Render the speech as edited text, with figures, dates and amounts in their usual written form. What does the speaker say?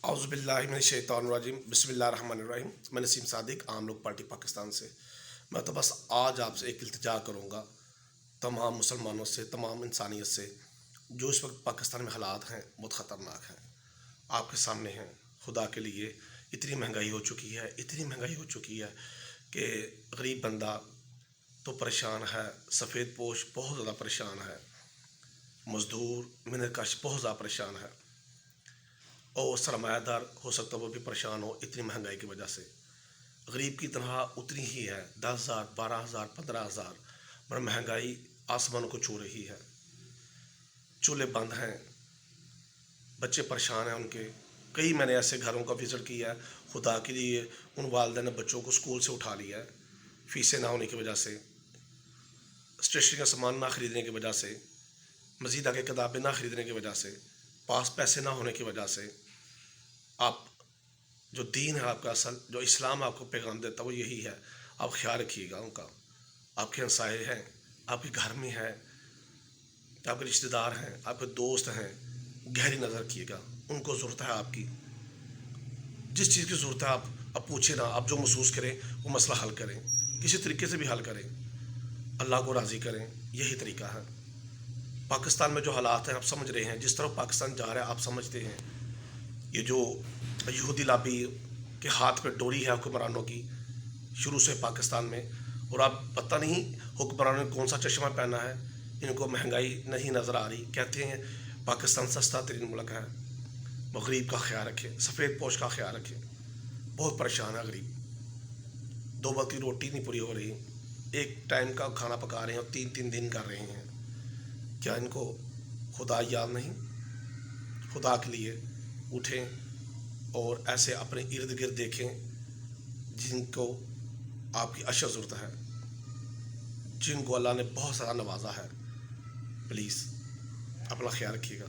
اعوذ باللہ من الشیطان الرجیم بسم اللہ الرحمن الرحیم. میں نسیم صادق، عام لوگ پارٹی پاکستان سے. میں تو بس آج آپ سے ایک التجا کروں گا، تمام مسلمانوں سے، تمام انسانیت سے. جو اس وقت پاکستان میں حالات ہیں بہت خطرناک ہیں. آپ کے سامنے ہیں. خدا کے لیے اتنی مہنگائی ہو چکی ہے، اتنی مہنگائی ہو چکی ہے کہ غریب بندہ تو پریشان ہے، سفید پوش بہت زیادہ پریشان ہے، مزدور محنت کش بہت زیادہ پریشان ہے، اور سرمایہ دار ہو سکتا ہے وہ بھی پریشان ہو اتنی مہنگائی کی وجہ سے. غریب کی تنخواہ اتنی ہی ہے، 10,000 12,000 15,000، پر مہنگائی آسمانوں کو چھو رہی ہے. چولہے بند ہیں، بچے پریشان ہیں ان کے. کئی میں نے ایسے گھروں کا وزٹ کیا ہے. خدا کے لیے ان والدین نے بچوں کو اسکول سے اٹھا لیا ہے، فیسیں نہ ہونے کی وجہ سے، اسٹیشنری کا سامان نہ خریدنے کی وجہ سے، مزید آگے کتابیں نہ خریدنے کی وجہ سے، پاس پیسے نہ ہونے کی وجہ سے. آپ جو دین ہے آپ کا اصل، جو اسلام آپ کو پیغام دیتا ہے وہ یہی ہے. آپ خیال رکھیے گا ان کا. آپ کے ہمسائے ہیں، آپ کے گھر میں ہیں، آپ کے رشتہ دار ہیں، آپ کے دوست ہیں. گہری نظر رکھیے گا. ان کو ضرورت ہے آپ کی. جس چیز کی ضرورت ہے آپ پوچھیں نا. آپ جو محسوس کریں وہ مسئلہ حل کریں، کسی طریقے سے بھی حل کریں، اللہ کو راضی کریں. یہی طریقہ ہے. پاکستان میں جو حالات ہیں آپ سمجھ رہے ہیں، جس طرح پاکستان جا رہا ہے آپ سمجھتے ہیں. یہ جو یہودی لابی کے ہاتھ پہ ڈوری ہے حکمرانوں کی شروع سے پاکستان میں، اور آپ پتہ نہیں حکمرانوں نے کون سا چشمہ پہنا ہے. ان کو مہنگائی نہیں نظر آ رہی. کہتے ہیں پاکستان سستا ترین ملک ہے. غریب کا خیال رکھیں، سفید پوش کا خیال رکھیں. بہت پریشان ہے غریب. دو وقت کی روٹی نہیں پوری ہو رہی، ایک ٹائم کا کھانا پکا رہے ہیں اور 3 دن کر رہے ہیں. کیا ان کو خدا یاد نہیں؟ خدا کے لیے اٹھیں اور ایسے اپنے ارد گرد دیکھیں جن کو آپ کی اشد ضرورت ہے، جن کو اللہ نے بہت سارا نوازا ہے. پلیز اپنا خیال رکھیے گا.